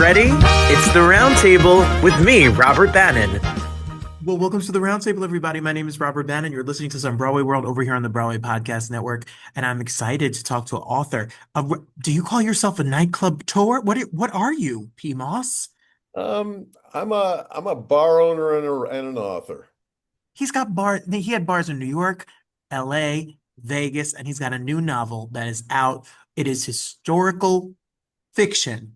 ready? It's the Roundtable with me, Robert Bannon. Well, welcome to the Roundtable, everybody. My name is Robert Bannon. You're listening to some Broadway World over here on the Broadway Podcast Network, and I'm excited to talk to an author. Do you call yourself a nightclub tour? What are you, P. Moss? I'm a bar owner and an author. He's got bars. He had bars in New York, L.A., Vegas, and he's got a new novel that is out. It is historical fiction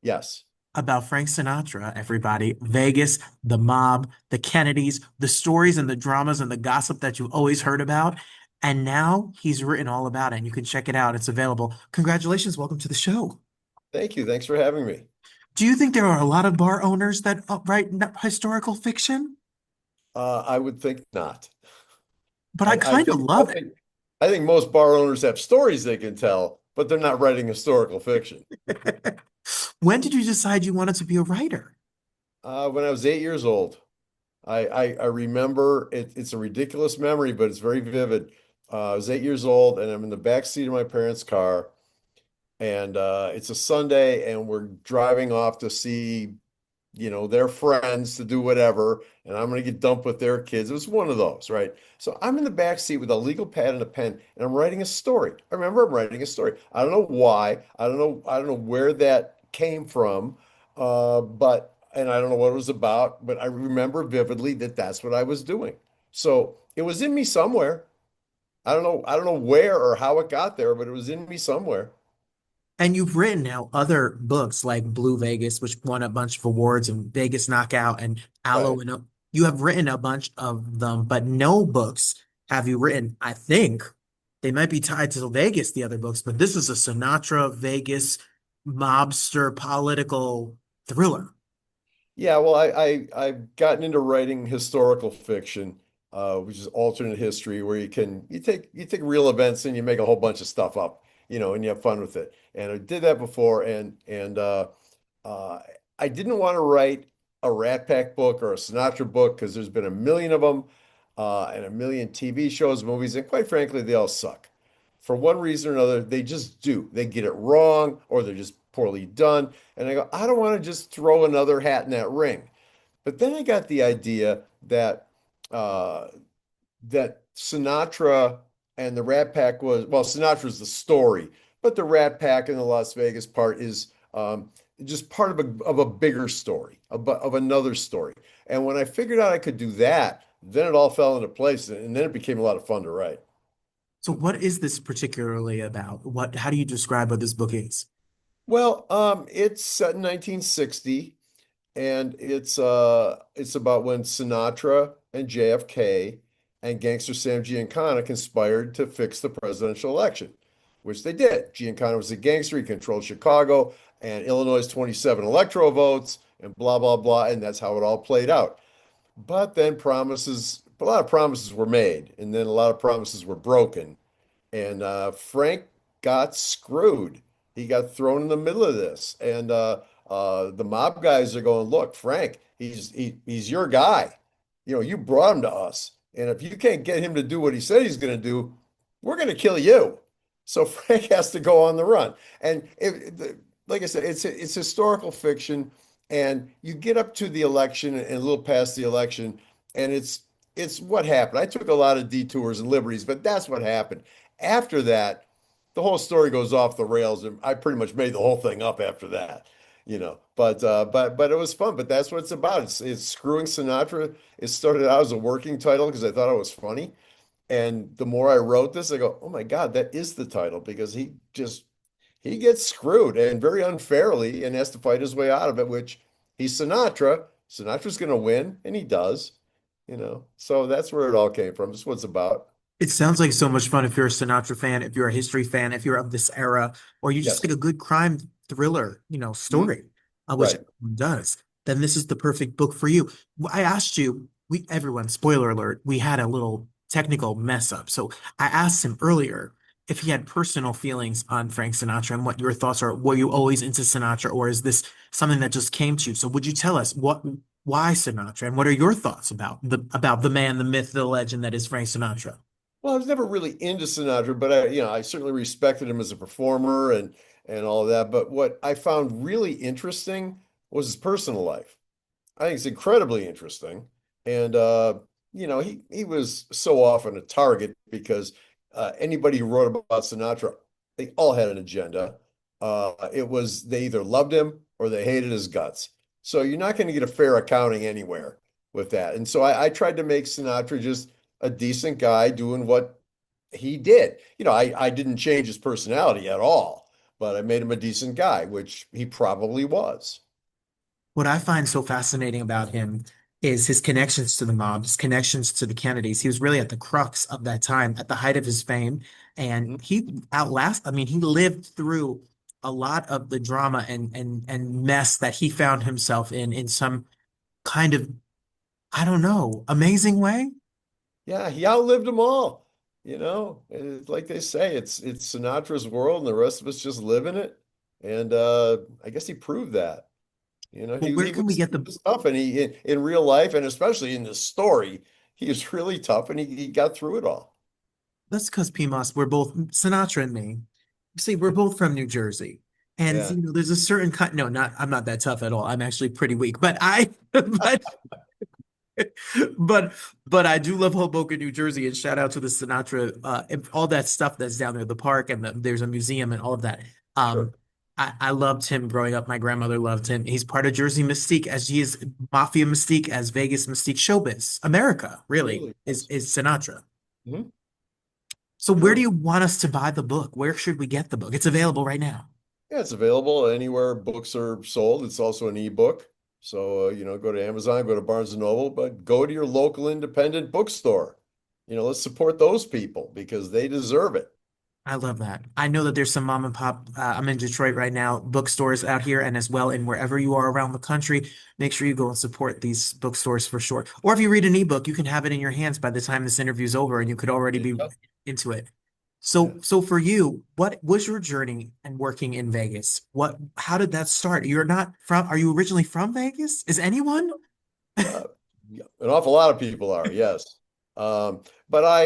Yes. about Frank Sinatra, everybody. Vegas, the mob, the Kennedys, the stories and the dramas and the gossip that you've always heard about. And now he's written all about it, and you can check it out. It's available. Congratulations. Welcome to the show. Thank you. Thanks for having me. Do you think there are a lot of bar owners that write historical fiction? I would think not. But I I kind of think I love it. think I think most bar owners have stories they can tell, but they're not writing historical fiction. When did you decide you wanted to be a writer? When I was 8 years old, I remember it's a ridiculous memory, but it's very vivid. I was 8 years old, and I'm in the back seat of my parents' car, and it's a Sunday, and we're driving off to see, their friends to do whatever, and I'm going to get dumped with their kids. It was one of those, right? So I'm in the back seat with a legal pad and a pen, and I'm writing a story. I remember I'm writing a story. I don't know why. I don't know where that came from, and I don't know what it was about, but I remember vividly that that's what I was doing. So it was in me somewhere. I don't know where or how it got there, but it was in me somewhere. And you've written now other books like Blue Vegas, which won a bunch of awards, and Vegas Knockout and Aloe. Right. And you have written a bunch of them, but no books have you written. I think they might be tied to Vegas, the other books, but this is a Sinatra Vegas mobster political thriller. Yeah, well, I've gotten into writing historical fiction, which is alternate history, where you take real events and you make a whole bunch of stuff up, and you have fun with it. And I did that before, and uh, I didn't want to write a Rat Pack book or a Sinatra book because there's been a million of them, and a million TV shows, movies, and quite frankly, they all suck. For one reason or another, they just do. They get it wrong, or they're just poorly done. And I go, I don't want to just throw another hat in that ring. But then I got the idea uh, that Sinatra and the Rat Pack was, well, Sinatra's the story, but the Rat Pack and the Las Vegas part is just part of a bigger story, of another story. And when I figured out I could do that, then it all fell into place, and then it became a lot of fun to write. So what is this particularly about? How do you describe what this book is? Well, it's set in 1960, and it's about when Sinatra and JFK and gangster Sam Giancana conspired to fix the presidential election, which they did. Giancana was a gangster, he controlled Chicago and Illinois' 27 electoral votes, and blah blah blah, and that's how it all played out. But then a lot of promises were made, and then a lot of promises were broken, and Frank got screwed. He got thrown in the middle of this, and the mob guys are going, "Look, Frank, he's your guy. You brought him to us, and if you can't get him to do what he said he's going to do, we're going to kill you." So Frank has to go on the run, and like I said, it's historical fiction, and you get up to the election and a little past the election, and it's what happened. I took a lot of detours and liberties, but that's what happened. After that, the whole story goes off the rails, and I pretty much made the whole thing up after that. But it was fun. But that's what it's about. It's Screwing Sinatra. It started out as a working title because I thought it was funny, and the more I wrote this, I go, oh my God, that is the title because he gets screwed and very unfairly and has to fight his way out of it, which he's Sinatra. Sinatra's going to win, and he does. So that's where it all came from. That's what it's about. It sounds like so much fun if you're a Sinatra fan, if you're a history fan, if you're of this era, or you just Yes. like a good crime thriller, Mhm. story, which Right. everyone does, then this is the perfect book for you. I asked you, everyone, spoiler alert, we had a little technical mess up. So I asked him earlier if he had personal feelings on Frank Sinatra and what your thoughts are. Were you always into Sinatra, or is this something that just came to you? So would you tell us why Sinatra, and what are your thoughts about the man, the myth, the legend that is Frank Sinatra? Well, I was never really into Sinatra, but I certainly respected him as a performer, and all of that. But what I found really interesting was his personal life. I think it's incredibly interesting. And he was so often a target because anybody who wrote about Sinatra, they all had an agenda. It was they either loved him or they hated his guts. So you're not going to get a fair accounting anywhere with that. And so I tried to make Sinatra just a decent guy doing what he did. I didn't change his personality at all, but I made him a decent guy, which he probably was. What I find so fascinating about him is his connections to the mob, his connections to the Kennedys. He was really at the crux of that time, at the height of his fame, and Mhm. I mean, he lived through a lot of the drama and mess that he found himself in some kind of, I don't know, amazing way. Yeah, he outlived them all. Like they say, it's Sinatra's world, and the rest of us just live in it. And I guess he proved that. But where He can we was get he the was tough, and in real life, and especially in this story, he was really tough, and he got through it all. That's because PMOS, we're both Sinatra and me. See, we're both from New Jersey. And Yeah, there's a certain kind, no, not I'm not that tough at all. I'm actually pretty weak, but I but but but I do love Hoboken, New Jersey, and shout out to the Sinatra, and all that stuff that's down there, the park and there's a museum and all of that. sure. Um, I loved him growing up. My grandmother loved him. He's part of Jersey Mystique, as he is Mafia Mystique, as Vegas Mystique, showbiz. America, really, Absolutely. is Yes. is Sinatra. Mhm. So where do Sure. you want us to buy the book? Where should we get the book? It's available right now. Yeah, it's available anywhere books are sold. It's also an ebook. So, go to Amazon, go to Barnes and Noble, but go to your local independent bookstore. Let's support those people because they deserve it. I love that. I know that there's some mom and pop. I'm in Detroit right now, bookstores out here, and as well, and wherever you are around the country, make sure you go and support these bookstores for sure. Or if you read an ebook, you can have it in your hands by the time this interview's over, and you could already be Yep. into it. Yeah. So for you, what was your journey and working in Vegas? How did that start? Are you originally from Vegas? Is anyone? Uh, yeah, an awful lot of people are, yes. But I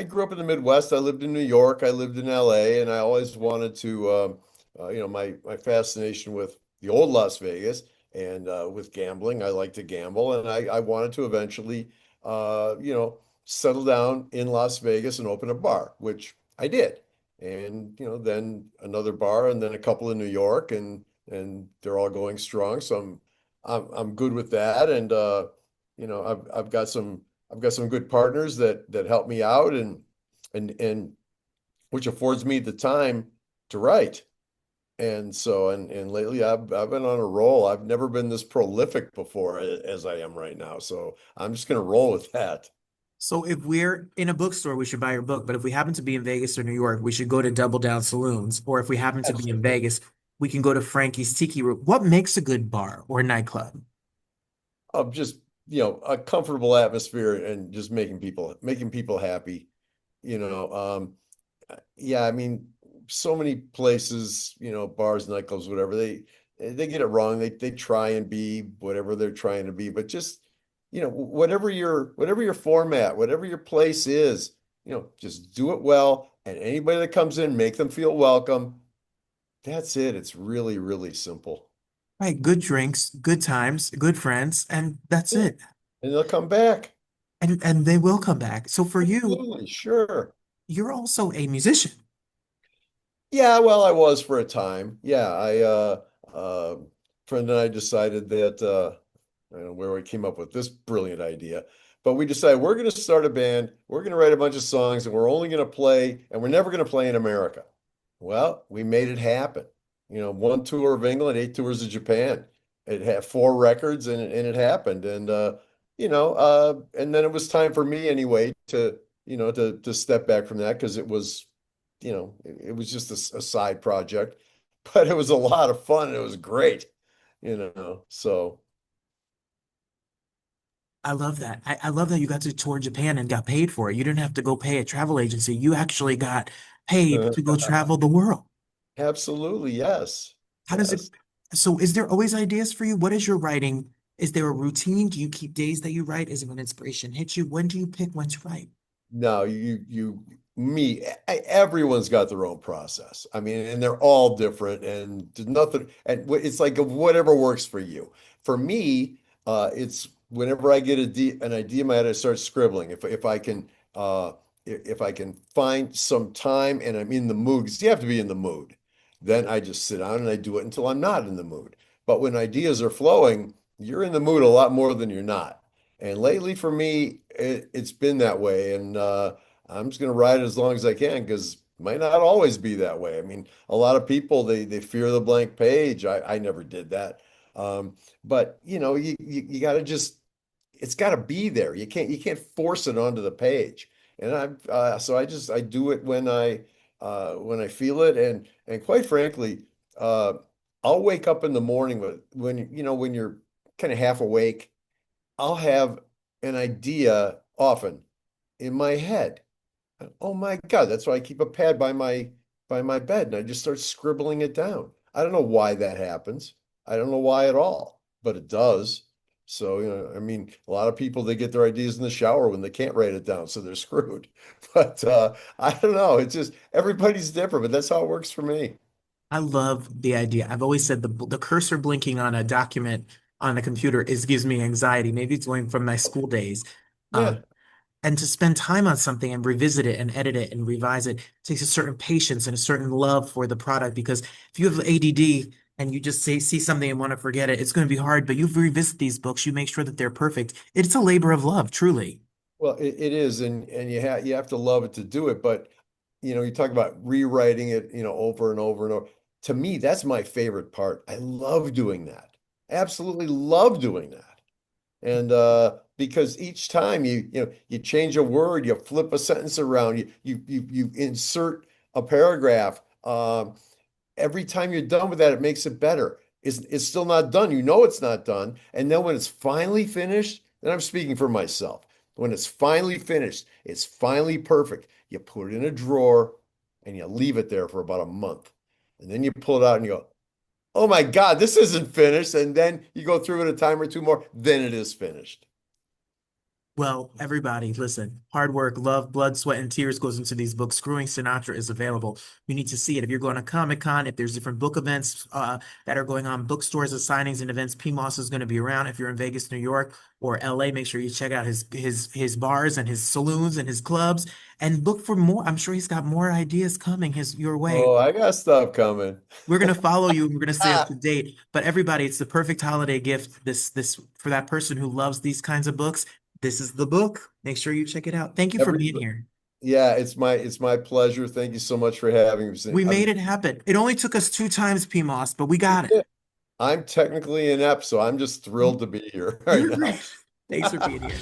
grew up in the Midwest. I lived in New York. I lived in LA, and I always wanted to, my fascination with the old Las Vegas and with gambling. I like to gamble, and I wanted to eventually, settle down in Las Vegas and open a bar, which I did. And, then another bar, and then a couple in New York, and they're all going strong. So I'm good with that, and I've got some good partners that help me out, and which affords me the time to write. And lately I've been on a roll. I've never been this prolific before as I am right now. So I'm just gonna roll with that. So if we're in a bookstore, we should buy your book. But if we happen to be in Vegas or New York, we should go to Double Down Saloons. Or if we happen to be in Absolutely. Vegas, we can go to Frankie's Tiki Room. What makes a good bar or nightclub? Of just, a comfortable atmosphere and just making people happy. You know, yeah, I mean, so many places, bars, nightclubs, whatever, they get it wrong. They try and be whatever they're trying to be, but just, whatever your format, whatever your place is, just do it well. And anybody that comes in, make them feel welcome. That's it. It's really, really simple. Right, good drinks, good times, good friends, and that's Yeah. it. And they'll come back. And they will come back. So for you, Absolutely, sure. you're also a musician. Yeah, well, I was for a time. Yeah, friend and I decided that I don't know where we came up with this brilliant idea, but we decided we're going to start a band, we're going to write a bunch of songs, and we're only going to play, and we're never going to play in America. Well, we made it happen. One tour of England, eight tours of Japan. It had four records, and it happened. And then it was time for me anyway to step back from that because it was just a side project, but it was a lot of fun and it was great, so. I love that. I love that you got to tour Japan and got paid for it. You didn't have to go pay a travel agency. You actually got paid to go travel the world. Absolutely, yes. How does it, Yes. so is there always ideas for you? What is your writing? Is there a routine? Do you keep days that you write? Is it when inspiration hits you? When do you pick when to write? No, you everyone's got their own process. I mean, and they're all different, and there's nothing, and it's like whatever works for you. For me, it's whenever I get an idea in my head, I start scribbling. If I can, if I can find some time and I'm in the mood, because you have to be in the mood, then I just sit down and I do it until I'm not in the mood. But when ideas are flowing, you're in the mood a lot more than you're not. And lately, for me, it's been that way, and I'm just going to ride it as long as I can because it might not always be that way. I mean, a lot of people they fear the blank page. I never did that. But you got to just it's got to be there. You can't force it onto the page. And so I do it when I feel it, and quite frankly, uh I'll wake up in the morning when you're kind of half awake. I'll have an idea often in my head. Oh my God, that's why I keep a pad by my bed and I just start scribbling it down. I don't know why that happens. I don't know why at all, but it does. So, I mean, a lot of people they get their ideas in the shower when they can't write it down, so they're screwed. But I don't know. It's just everybody's different, but that's how it works for me. I love the idea. I've always said the cursor blinking on a document on a computer is gives me anxiety. Maybe it's going from my school days. Yeah. Um, and to spend time on something and revisit it and edit it and revise it takes a certain patience and a certain love for the product. Because if you have ADD and you just see something and want to forget it, it's going to be hard. But you revisit these books, you make sure that they're perfect. It's a labor of love, truly. Well, it is, and you have to love it to do it. But you talk about rewriting it, over and over and over. To me, that's my favorite part. I love doing that. Absolutely love doing that. And because each time you change a word, you flip a sentence around, you insert a paragraph. Every time you're done with that, it makes it better. It's still not done. You know it's not done. And then when it's finally finished, and I'm speaking for myself, when it's finally finished, it's finally perfect. You put it in a drawer and you leave it there for about a month. And then you pull it out and you go, oh my God, this isn't finished. And then you go through it a time or two more, then it is finished. Well, everybody, listen, hard work, love, blood, sweat, and tears goes into these books. Screwing Sinatra is available. You need to see it. If you're going to Comic-Con, if there's different book events that are going on, bookstores and signings and events, PMOS is going to be around. If you're in Vegas, New York, or LA, make sure you check out his bars and his saloons and his clubs and look for more. I'm sure he's got more ideas coming your way. Oh, I got stuff coming. We're gonna follow you and we're gonna stay up to date. But everybody, it's the perfect holiday gift. This for that person who loves these kinds of books. This is the book. Make sure you check it out. Thank you for Every, being here. yeah, it's my pleasure. Thank you so much for having me. We I made mean, it happen. It only took us 2 times, PMOS, but we got it. I'm technically inept, so I'm just thrilled to be here right You're now. great. Thanks for being here.